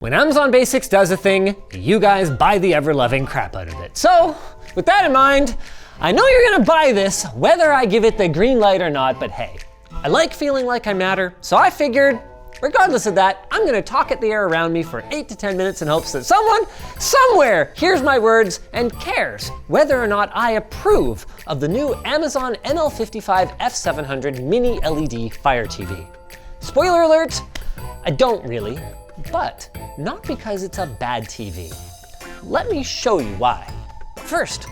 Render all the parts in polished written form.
When Amazon Basics does a thing, you guys buy the ever-loving crap out of it. So, with that in mind, I know you're gonna buy this, whether I give it the green light or not, but hey, I like feeling like I matter, so I figured, regardless of that, I'm gonna talk at the air around me for 8 to 10 minutes in hopes that someone, somewhere, hears my words and cares whether or not I approve of the new Amazon NL55 F700 Mini LED Fire TV. Spoiler alert, I don't really. But not because it's a bad TV. Let me show you why. First,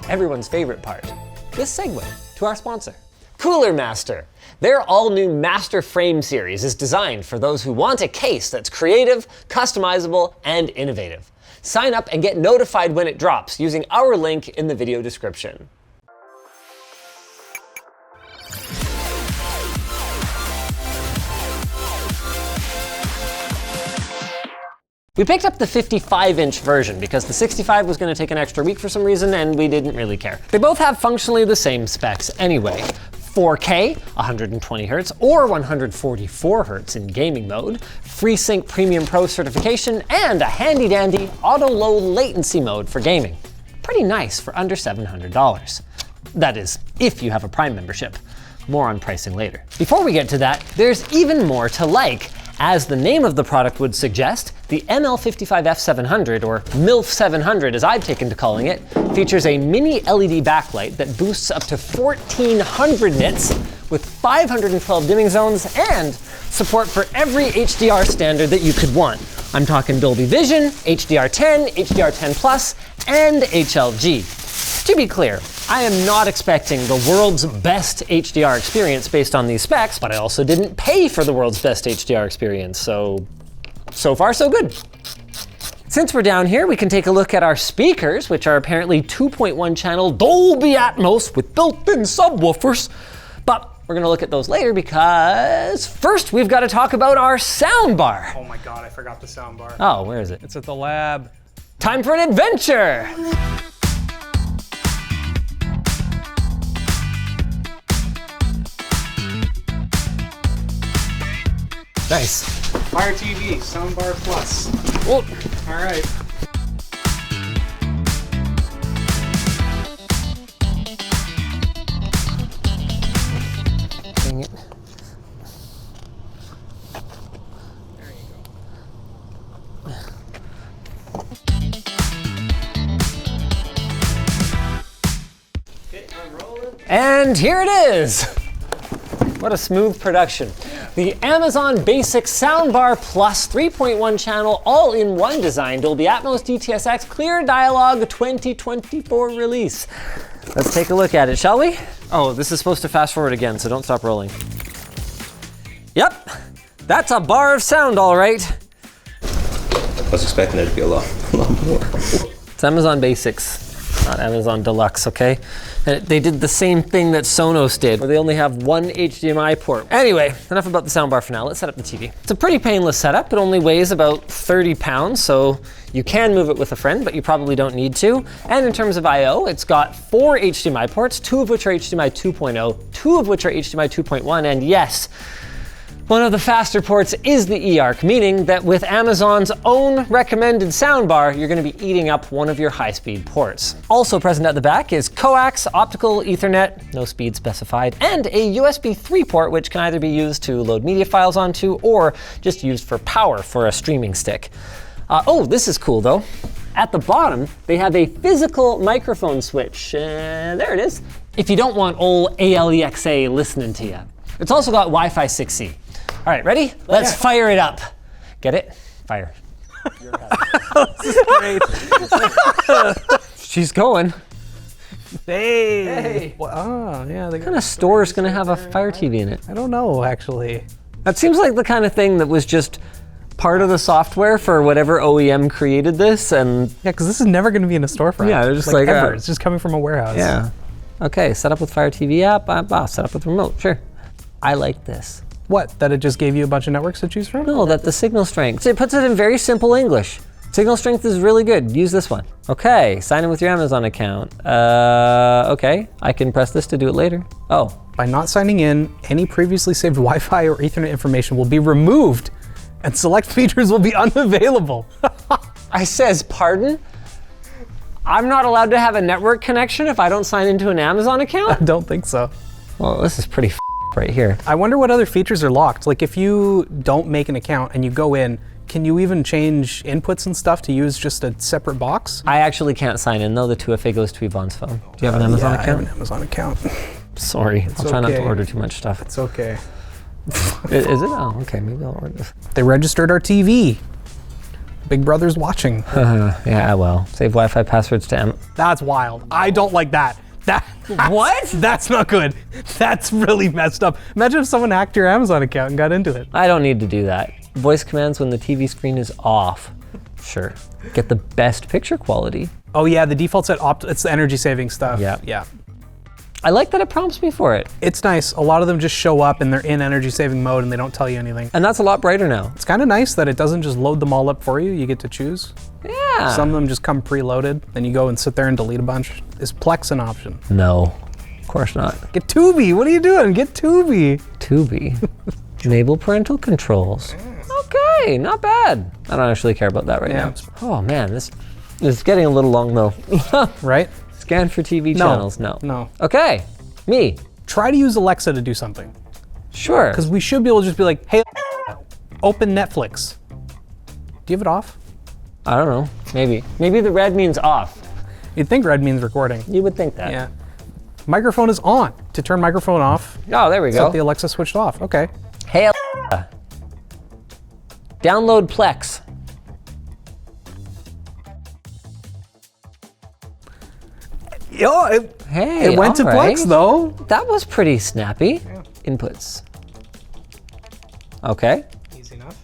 everyone's favorite part, this segue to our sponsor, Cooler Master. Their all-new Master Frame series is designed for those who want a case that's creative, customizable, and innovative. Sign up and get notified when it drops using our link in the video description. We picked up the 55-inch version because the 65 was going to take an extra week for some reason and we didn't really care. They both have functionally the same specs anyway. 4K, 120 Hz, or 144 Hz in gaming mode, FreeSync Premium Pro certification, and a handy-dandy auto low latency mode for gaming. Pretty nice for under $700. That is, if you have a Prime membership. More on pricing later. Before we get to that, there's even more to like. As the name of the product would suggest, the NL55F700, or MILF700 as I've taken to calling it, features a mini LED backlight that boosts up to 1400 nits with 512 dimming zones and support for every HDR standard that you could want. I'm talking Dolby Vision, HDR10, HDR10 Plus, and HLG. To be clear, I am not expecting the world's best HDR experience based on these specs, but I also didn't pay for the world's best HDR experience, so far so good. Since we're down here, we can take a look at our speakers, which are apparently 2.1 channel Dolby Atmos with built-in subwoofers, but we're gonna look at those later because first we've got to talk about our soundbar. Oh my God, I forgot the soundbar. Oh, where is it? It's at the lab. Time for an adventure! Nice. Fire TV, Soundbar Plus. Oh. All right. Dang it. There you go. Okay, I'm rolling. And here it is. What a smooth production. The Amazon Basics Soundbar Plus 3.1 channel all-in-one design Dolby Atmos DTS:X Clear Dialogue 2024 release. Let's take a look at it, shall we? Oh, this is supposed to fast forward again, so don't stop rolling. Yep, that's a bar of sound, all right. I was expecting there to be a lot more. It's Amazon Basics, not Amazon Deluxe, okay? They did the same thing that Sonos did, where they only have one HDMI port. Anyway, enough about the soundbar for now. Let's set up the TV. It's a pretty painless setup. It only weighs about 30 pounds, so you can move it with a friend, but you probably don't need to. And in terms of I/O, it's got 4 HDMI ports, 2 of which are HDMI 2.0, 2 of which are HDMI 2.1, and yes, one of the faster ports is the eARC, meaning that with Amazon's own recommended soundbar, you're gonna be eating up one of your high-speed ports. Also present at the back is coax, optical, Ethernet, no speed specified, and a USB 3 port, which can either be used to load media files onto or just used for power for a streaming stick. Oh, this is cool though. At the bottom, they have a physical microphone switch. There it is. If you don't want old ALEXA listening to you. It's also got Wi-Fi 6E. All right, ready? Let's fire it up. Get it? Fire. This is great. She's going. Hey. Well, oh, yeah. What kind of store is gonna have a Fire TV in it? I don't know, actually. That seems like the kind of thing that was just part of the software for whatever OEM created this, and Yeah, because this is never going to be in a storefront. Yeah, they're just like, ever. It's just coming from a warehouse. yeah. Okay, set up with Fire TV app, set up with remote, sure. I like this. What? That it just gave you a bunch of networks to choose from? No, that the signal strength, it puts it in very simple English. Signal strength is really good, use this one. Okay, sign in with your Amazon account. Okay, I can press this to do it later. Oh. By not signing in, any previously saved Wi-Fi or Ethernet information will be removed and select features will be unavailable. I says, pardon? I'm not allowed to have a network connection if I don't sign into an Amazon account? I don't think so. Well, this is pretty right here. I wonder what other features are locked. Like if you don't make an account and you go in, can you even change inputs and stuff to use just a separate box? I actually can't sign in though. The 2FA goes to Yvonne's phone. Do you have an Amazon yeah, account? I have an Amazon account. Sorry, I'll try not to okay. order too much stuff. It's okay. Is it? Oh, okay, maybe I'll order this. They registered our TV. Big Brother's watching. Yeah, well, save Wi-Fi passwords to That's wild. I don't like that. What? That's not good. That's really messed up. Imagine if someone hacked your Amazon account and got into it. I don't need to do that. Voice commands when the TV screen is off. Sure. Get the best picture quality. Oh yeah, the default set it's the energy saving stuff. Yeah. Yeah. I like that it prompts me for it. It's nice. A lot of them just show up and they're in energy saving mode and they don't tell you anything. And that's a lot brighter now. It's kind of nice that it doesn't just load them all up for you. You get to choose. Yeah. Some of them just come preloaded. Then you go and sit there and delete a bunch. Is Plex an option? No, of course not. Get Tubi. What are you doing? Get Tubi. Tubi. Enable parental controls. Okay, not bad. I don't actually care about that right now. Oh man, this is getting a little long though. Right? Scan for TV channels, no. No. Okay, me. Try to use Alexa to do something. Sure. Because we should be able to just be like, hey, open Netflix. Do you have it off? I don't know, maybe. Maybe the red means off. You'd think red means recording. You would think that. Yeah. Microphone is on. To turn microphone off, Oh, there we set go. the Alexa switched off. Okay. Hey, Alexa. Download Plex. Yo, Hey, it went to all right. Plex though. That was pretty snappy. Inputs. Okay. Easy enough.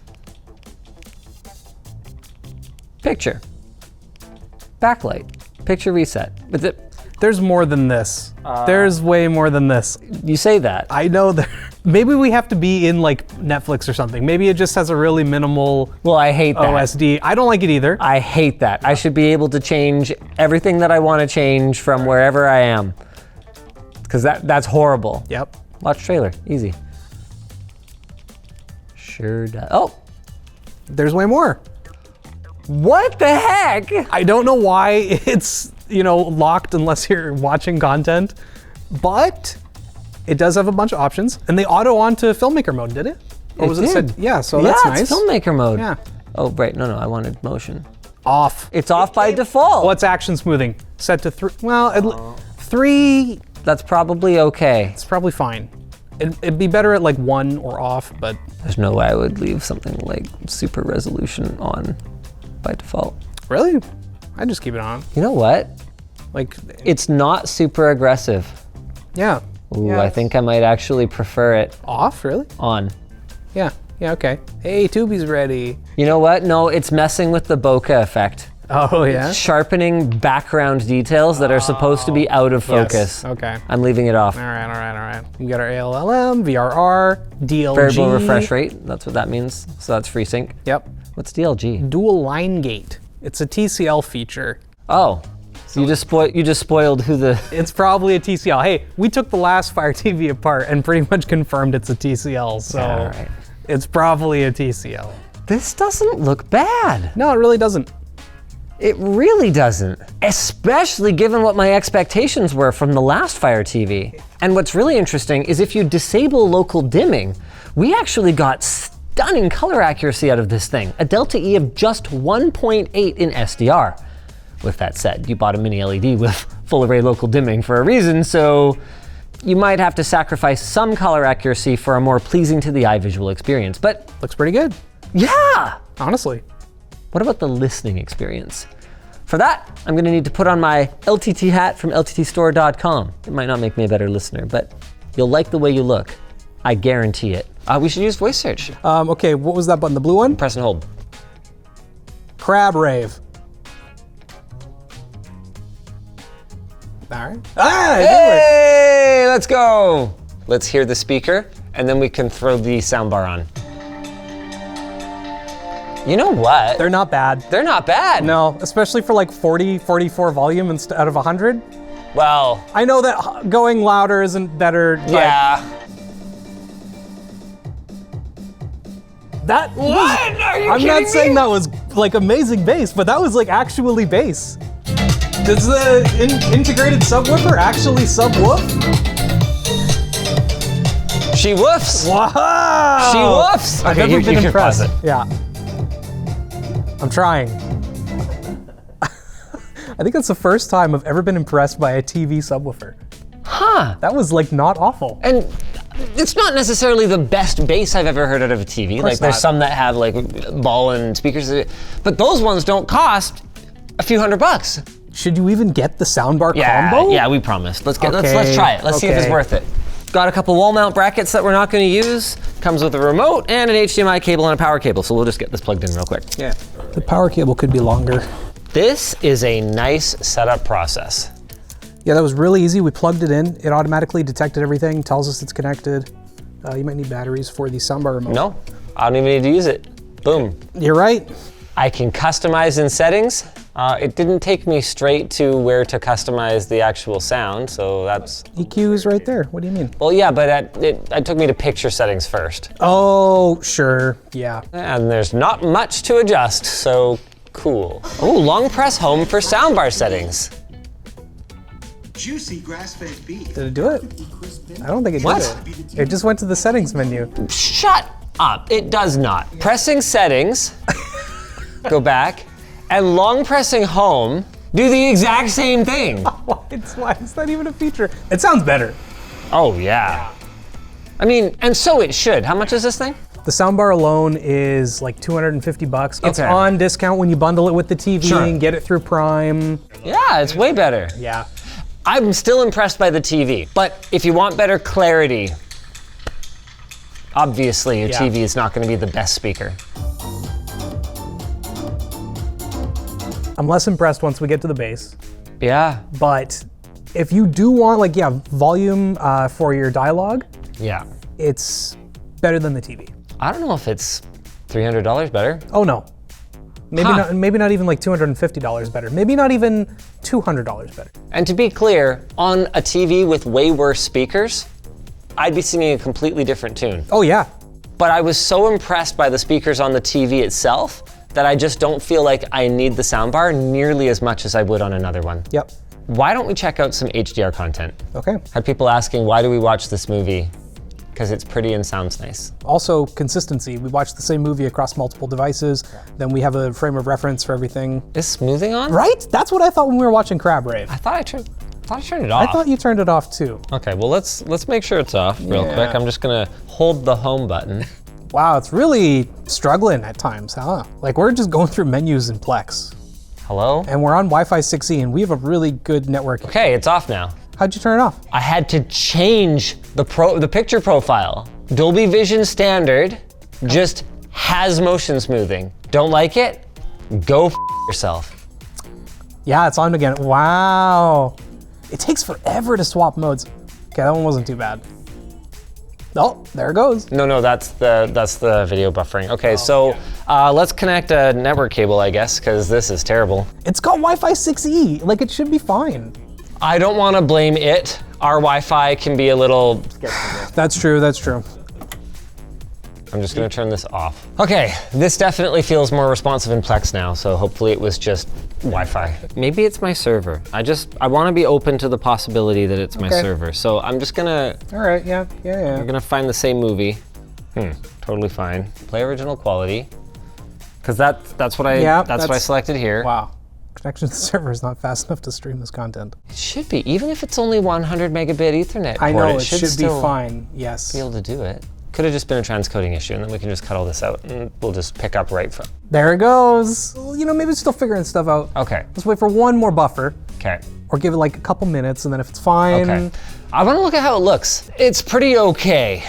Picture. Backlight. Picture reset. Is it? There's more than this. There's way more than this. You say that. I know that. Maybe we have to be in like Netflix or something. Maybe it just has a really minimal Well, I hate that. OSD. I don't like it either. I hate that. I should be able to change everything that I want to change from wherever I am. Because that's horrible. Yep. Watch trailer. Easy. Sure does. Oh, There's way more. what the heck? I don't know why it's, locked unless you're watching content, but it does have a bunch of options. And they auto on to filmmaker mode, did it? Or was it set? Yeah, so that's Yeah, nice. it's filmmaker mode. Yeah. Oh, right. No, I wanted motion. Off. It's off by default. What's action smoothing? Set to 3. Well, 3, That's probably okay. it's probably fine. It'd be better at like 1 or off, but There's no way I would leave something like super resolution on by default. really? I just keep it on. You know what? Like, It's not super aggressive. yeah. Ooh, Yeah, I think I might actually prefer it Off, really? on. Yeah, okay. Hey, Tubi's ready. You know what? No, it's messing with the bokeh effect. Oh, yeah? Sharpening background details that are supposed to be out of focus. Yes. Okay. I'm leaving it off. All right. We got our ALLM, VRR, DLG. Variable refresh rate, that's what that means. So that's FreeSync. Yep. What's DLG? Dual line gate. It's a TCL feature. Oh, so you just spoiled who the... It's probably a TCL. Hey, we took the last Fire TV apart and pretty much confirmed it's a TCL, so All right. it's probably a TCL. This doesn't look bad. No, it really doesn't. It really doesn't, especially given what my expectations were from the last Fire TV. And what's really interesting is if you disable local dimming, we actually got stunning color accuracy out of this thing, a delta E of just 1.8 in SDR. With that said, you bought a mini LED with full array local dimming for a reason, so you might have to sacrifice some color accuracy for a more pleasing to the eye visual experience, but Looks pretty good, yeah! honestly. What about the listening experience? For that, I'm gonna need to put on my LTT hat from lttstore.com. It might not make me a better listener, but you'll like the way you look. I guarantee it. We should use voice search. Okay, what was that button? The blue one? Press and hold. Crab rave. All right. Ah, it did work. Hey, let's go. Let's hear the speaker, and then we can throw the soundbar on. You know what? They're not bad. They're not bad. No, especially for like 40, 44 volume out of 100. Well, I know that going louder isn't better. But yeah. That What? Are you I'm not kidding saying me? that was like amazing bass, but that was like actually bass. Does the integrated subwoofer actually subwoof? She woofs. Wow! She woofs. I've Okay, never you been can impressed. pause it. Yeah. I'm trying. I think that's the first time I've ever been impressed by a TV subwoofer. Huh. That was like not awful. And it's not necessarily the best bass I've ever heard out of a TV. Like there's not. some that have like ball and speakers, but those ones don't cost a few $100. Should you even get the soundbar Yeah, combo? yeah, we promised. Let's Okay, try it. Let's see if it's okay. worth it. Got a couple wall mount brackets that we're not going to use. Comes with a remote and an HDMI cable and a power cable. So we'll just get this plugged in real quick. Yeah. The power cable could be longer. This is a nice setup process. Yeah, that was really easy. We plugged it in. It automatically detected everything, tells us it's connected. You might need batteries for the soundbar remote. No, I don't even need to use it. Boom. You're right. I can customize in settings. It didn't take me straight to where to customize the actual sound, so that's... EQ is right there. What do you mean? Well, yeah, but it took me to picture settings first. Oh, sure. Yeah. And there's not much to adjust, so cool. Oh, long press home for soundbar settings. Juicy grass-fed beef. Did it do it? I don't think it What? did it. It just went to the settings menu. Shut up, it does not. Pressing settings, go back, and long pressing home do the exact same thing. Why is that even a feature? It sounds better. Oh yeah. I mean, and so it should. How much is this thing? The soundbar alone is like $250. It's Okay. on discount when you bundle it with the TV Sure. and get it through Prime. Yeah, it's way better. Yeah. I'm still impressed by the TV, but if you want better clarity, obviously your Yeah. TV is not going to be the best speaker. I'm less impressed once we get to the bass, Yeah. but if you do want like, yeah, volume for your dialogue, Yeah. it's better than the TV. I don't know if it's $300 better. Oh no. Maybe Huh. not. Maybe not even like $250 better. Maybe not even $200 better. And to be clear, on a TV with way worse speakers, I'd be singing a completely different tune. Oh yeah. But I was so impressed by the speakers on the TV itself that I just don't feel like I need the soundbar nearly as much as I would on another one. Yep. Why don't we check out some HDR content? Okay. Had people asking, why do we watch this movie? Because it's pretty and sounds nice. Also consistency. We watch the same movie across multiple devices. Then we have a frame of reference for everything. Is smoothing on? Right? That's what I thought when we were watching Crab Rave. I thought I turned it off. I thought you turned it off too. Okay, well let's make sure it's off real Yeah. quick. I'm just gonna hold the home button. Wow, it's really struggling at times, huh? Like we're just going through menus in Plex. Hello? And we're on Wi-Fi 6E and we have a really good network. Okay, it's off now. How'd you turn it off? I had to change the picture profile. Dolby Vision standard just has motion smoothing. Don't like it? Go f yourself. Yeah, it's on again. Wow. It takes forever to swap modes. Okay, that one wasn't too bad. Oh, there it goes. No, that's the video buffering. Okay, so let's connect a network cable, I guess, because this is terrible. It's got Wi-Fi 6E. Like it should be fine. I don't want to blame it. Our Wi-Fi can be a little... That's true, that's true. I'm just gonna turn this off. Okay, this definitely feels more responsive in Plex now, so hopefully it was just Wi-Fi. Maybe it's my server. I wanna be open to the possibility that it's my Okay. server. So I'm just gonna, All right, yeah. I'm gonna find the same movie. Totally fine. Play original quality. Cause that's what I selected here. Wow. Connection to the server is not fast enough to stream this content. It should be, even if it's only 100 megabit Ethernet I port, know, it should be still fine, yes. be able to do it. Could have just been a transcoding issue, and then we can just cut all this out, and we'll just pick up right from. There it goes. Well, you know, maybe it's still figuring stuff out. Okay. Let's wait for one more buffer, Okay. or give it like a couple minutes, and then if it's fine, Okay. I want to look at how it looks. It's pretty okay.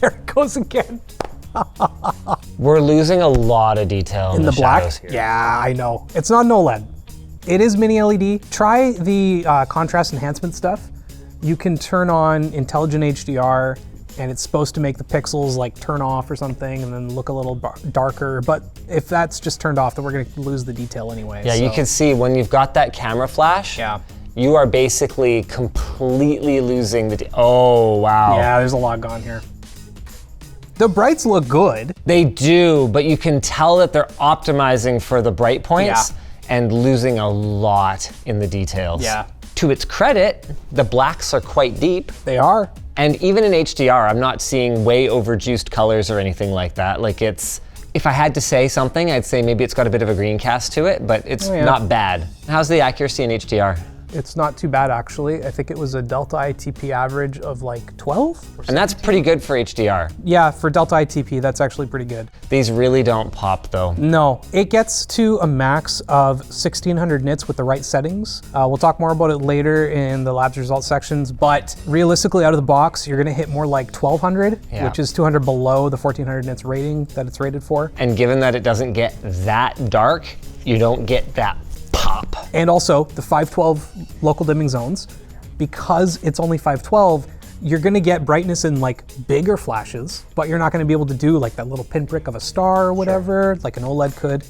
there it goes again. We're losing a lot of detail in In the shadows black? here. Yeah, I know. It's not an OLED. It is mini LED. Try the contrast enhancement stuff. You can turn on intelligent HDR, and it's supposed to make the pixels like turn off or something and then look a little darker. But if that's just turned off, then we're gonna lose the detail anyway. Yeah, you so- can see when you've got that camera flash, Yeah. you are basically completely losing the, oh, wow. Yeah, there's a lot gone here. The brights look good. They do, but you can tell that they're optimizing for the bright points and losing a lot in the details. Yeah. To its credit, the blacks are quite deep. They are. And even in HDR, I'm not seeing way overjuiced colors or anything like that. Like it's, if I had to say something, I'd say maybe it's got a bit of a green cast to it, but it's not bad. How's the accuracy in HDR? It's not too bad, actually. I think it was a Delta ITP average of like 12. And that's pretty good for HDR. Yeah, for Delta ITP, that's actually pretty good. These really don't pop though. No, it gets to a max of 1600 nits with the right settings. We'll talk more about it later in the labs results sections, but realistically out of the box, you're gonna hit more like 1200, which is 200 below the 1400 nits rating that it's rated for. And given that it doesn't get that dark, you don't get that pop. And also the 512 local dimming zones, because it's only 512, you're gonna get brightness in like bigger flashes, but you're not gonna be able to do like that little pinprick of a star or whatever, like an OLED could,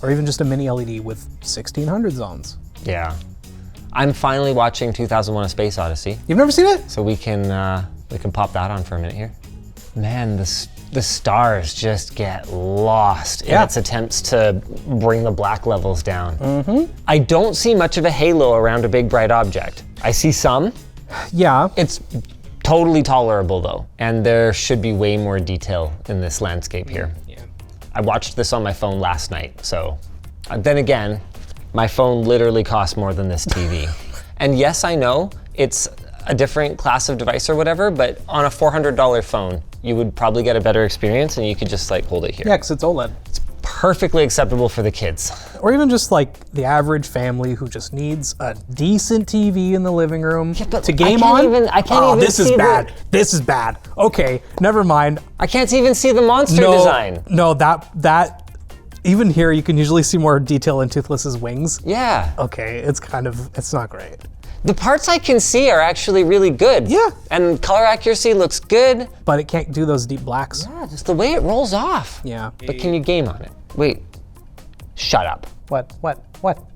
or even just a mini LED with 1600 zones. Yeah. I'm finally watching 2001: A Space Odyssey. You've never seen it? So we can pop that on for a minute here. Man, the stars just get lost in its attempts to bring the black levels down. I don't see much of a halo around a big bright object. I see some. Yeah. It's totally tolerable though, and there should be way more detail in this landscape here. Yeah. I watched this on my phone last night, so then again, my phone literally costs more than this TV. And yes, I know it's a different class of device or whatever, but on a $400 phone, you would probably get a better experience and you could just like hold it here. Yeah, because it's OLED. It's perfectly acceptable for the kids. Or even just like the average family who just needs a decent TV in the living room to game on. I can't even this see is bad. This is bad. Okay, never mind. I can't even see the monster design. No, that even here you can usually see more detail in Toothless's wings. Yeah. Okay, it's not great. The parts I can see are actually really good. Yeah. And color accuracy looks good. But it can't do those deep blacks. Yeah, just the way it rolls off. Yeah. But can you game on it? Wait, shut up. What?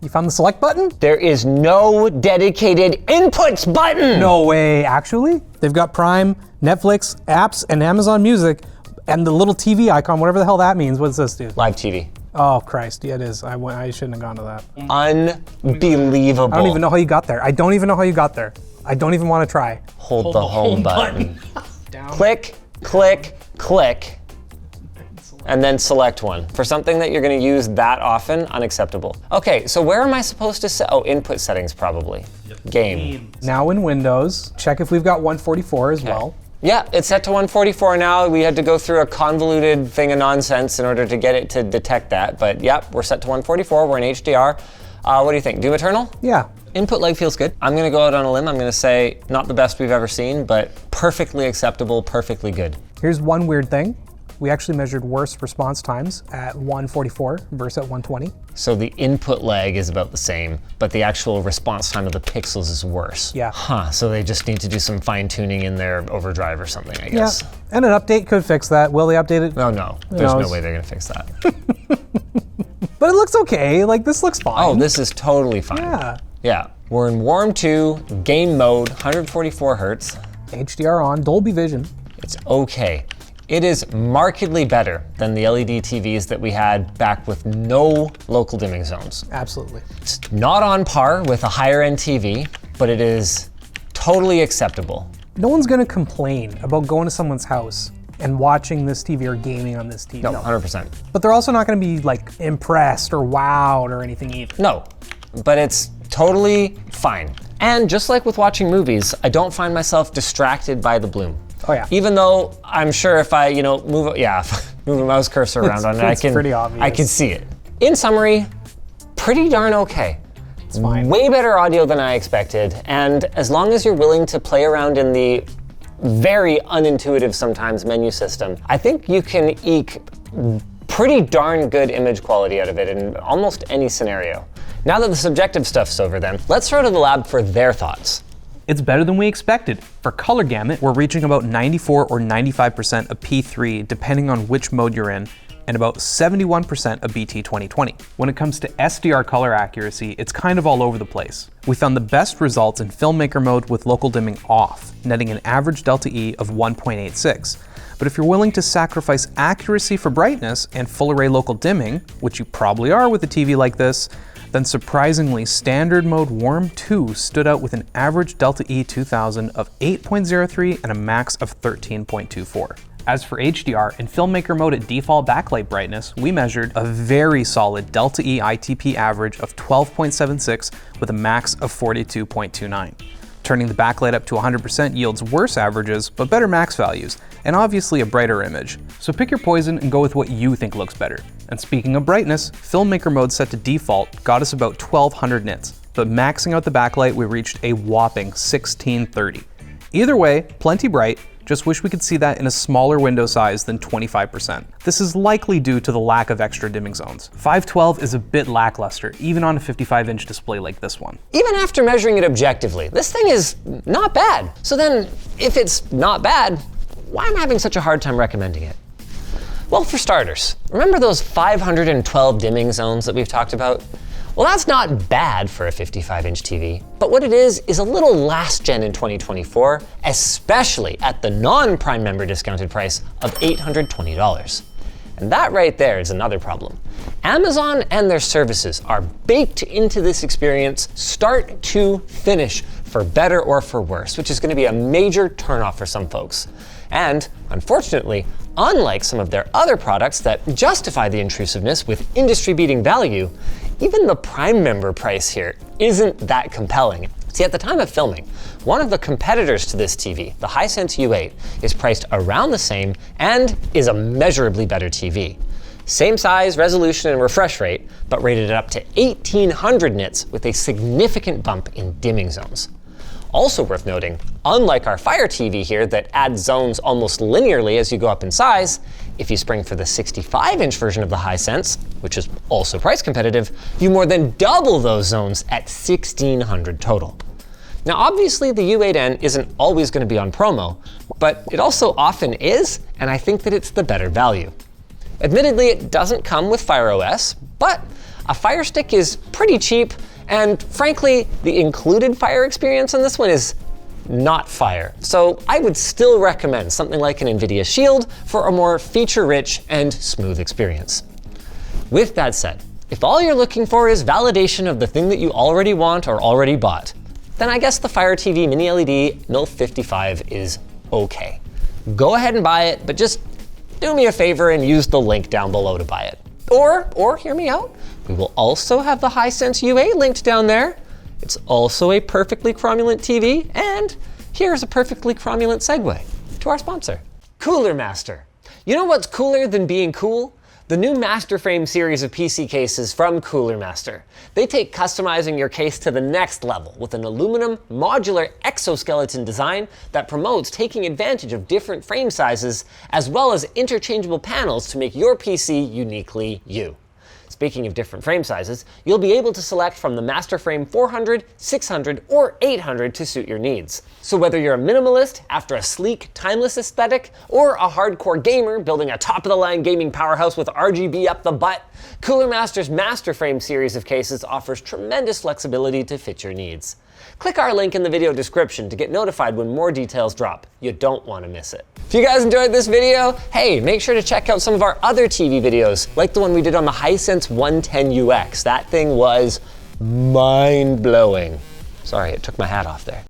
You found the select button? There is no dedicated inputs button. No way, actually? They've got Prime, Netflix, apps, and Amazon Music, and the little TV icon, whatever the hell that means. What's this do? Live TV. Oh, Christ, yeah, it is. I shouldn't have gone to that. Unbelievable. I don't even know how you got there. I don't even want to try. Hold the home button. Click, click, click, and then select one. For something that you're gonna use that often, unacceptable. Okay, so where am I supposed to set? Oh, input settings probably. Game. Now in Windows, check if we've got 144 as well. Yeah, it's set to 144 now. We had to go through a convoluted thing of nonsense in order to get it to detect that. But yep, we're set to 144, we're in HDR. What do you think, Doom Eternal? Yeah. Input lag feels good. I'm gonna go out on a limb. I'm gonna say not the best we've ever seen, but perfectly acceptable, perfectly good. Here's one weird thing. We actually measured worse response times at 144 versus at 120. So the input lag is about the same, but the actual response time of the pixels is worse. Yeah. Huh, so they just need to do some fine tuning in their overdrive or something, I guess. Yeah, and an update could fix that. Will they update it? Oh no, there's no way they're gonna fix that. But it looks okay, like this looks fine. Oh, this is totally fine. Yeah. Yeah, we're in Warm 2, game mode, 144 hertz. HDR on, Dolby Vision. It's okay. It is markedly better than the LED TVs that we had back with no local dimming zones. Absolutely. It's not on par with a higher end TV, but it is totally acceptable. No one's gonna complain about going to someone's house and watching this TV or gaming on this TV. No, 100%. But they're also not gonna be like impressed or wowed or anything either. No, but it's totally fine. And just like with watching movies, I don't find myself distracted by the bloom. Oh yeah. Even though I'm sure if I, move a mouse cursor around on it, it's pretty obvious. I can see it. In summary, pretty darn okay. It's fine. Way better audio than I expected, and as long as you're willing to play around in the very unintuitive sometimes menu system, I think you can eke pretty darn good image quality out of it in almost any scenario. Now that the subjective stuff's over then, let's throw to the lab for their thoughts. It's better than we expected. For color gamut, we're reaching about 94 or 95% of P3 depending on which mode you're in, and about 71% of BT 2020. When it comes to SDR color accuracy, it's kind of all over the place. We found the best results in filmmaker mode with local dimming off, netting an average delta E of 1.86. But if you're willing to sacrifice accuracy for brightness and full array local dimming, which you probably are with a TV like this, then surprisingly, standard mode Warm 2 stood out with an average Delta E 2000 of 8.03 and a max of 13.24. As for HDR, in filmmaker mode at default backlight brightness, we measured a very solid Delta E ITP average of 12.76 with a max of 42.29. Turning the backlight up to 100% yields worse averages, but better max values, and obviously a brighter image. So pick your poison and go with what you think looks better. And speaking of brightness, filmmaker mode set to default got us about 1200 nits, but maxing out the backlight we reached a whopping 1630. Either way, plenty bright, just wish we could see that in a smaller window size than 25%. This is likely due to the lack of extra dimming zones. 512 is a bit lackluster, even on a 55-inch display like this one. Even after measuring it objectively, this thing is not bad. So then, if it's not bad, why am I having such a hard time recommending it? Well, for starters, remember those 512 dimming zones that we've talked about? Well, that's not bad for a 55-inch TV, but what it is a little last gen in 2024, especially at the non-Prime member discounted price of $820. And that right there is another problem. Amazon and their services are baked into this experience start to finish, for better or for worse, which is going to be a major turnoff for some folks. And unfortunately, unlike some of their other products that justify the intrusiveness with industry-beating value, even the Prime member price here isn't that compelling. See, at the time of filming, one of the competitors to this TV, the Hisense U8, is priced around the same and is a measurably better TV. Same size, resolution, and refresh rate, but rated up to 1800 nits with a significant bump in dimming zones. Also worth noting, unlike our Fire TV here that adds zones almost linearly as you go up in size, if you spring for the 65-inch version of the Hisense, which is also price competitive, you more than double those zones at 1600 total. Now obviously the U8N isn't always going to be on promo, but it also often is, and I think that it's the better value. Admittedly, it doesn't come with Fire OS, but a Fire Stick is pretty cheap, and frankly, the included Fire experience on this one is not Fire. So I would still recommend something like an NVIDIA Shield for a more feature-rich and smooth experience. With that said, if all you're looking for is validation of the thing that you already want or already bought, then I guess the Fire TV Mini LED MILF 55 is okay. Go ahead and buy it, but just do me a favor and use the link down below to buy it. Or hear me out, we will also have the Hisense U8 linked down there. It's also a perfectly cromulent TV, and here's a perfectly cromulent segue to our sponsor, Cooler Master. You know what's cooler than being cool? The new Master Frame series of PC cases from Cooler Master. They take customizing your case to the next level with an aluminum modular exoskeleton design that promotes taking advantage of different frame sizes as well as interchangeable panels to make your PC uniquely you. Speaking of different frame sizes, you'll be able to select from the Master Frame 400, 600, or 800 to suit your needs. So whether you're a minimalist after a sleek, timeless aesthetic, or a hardcore gamer building a top-of-the-line gaming powerhouse with RGB up the butt, Cooler Master's Master Frame series of cases offers tremendous flexibility to fit your needs. Click our link in the video description to get notified when more details drop. You don't want to miss it. If you guys enjoyed this video, hey, make sure to check out some of our other TV videos, like the one we did on the Hisense 110UX. That thing was mind-blowing. Sorry, it took my hat off there.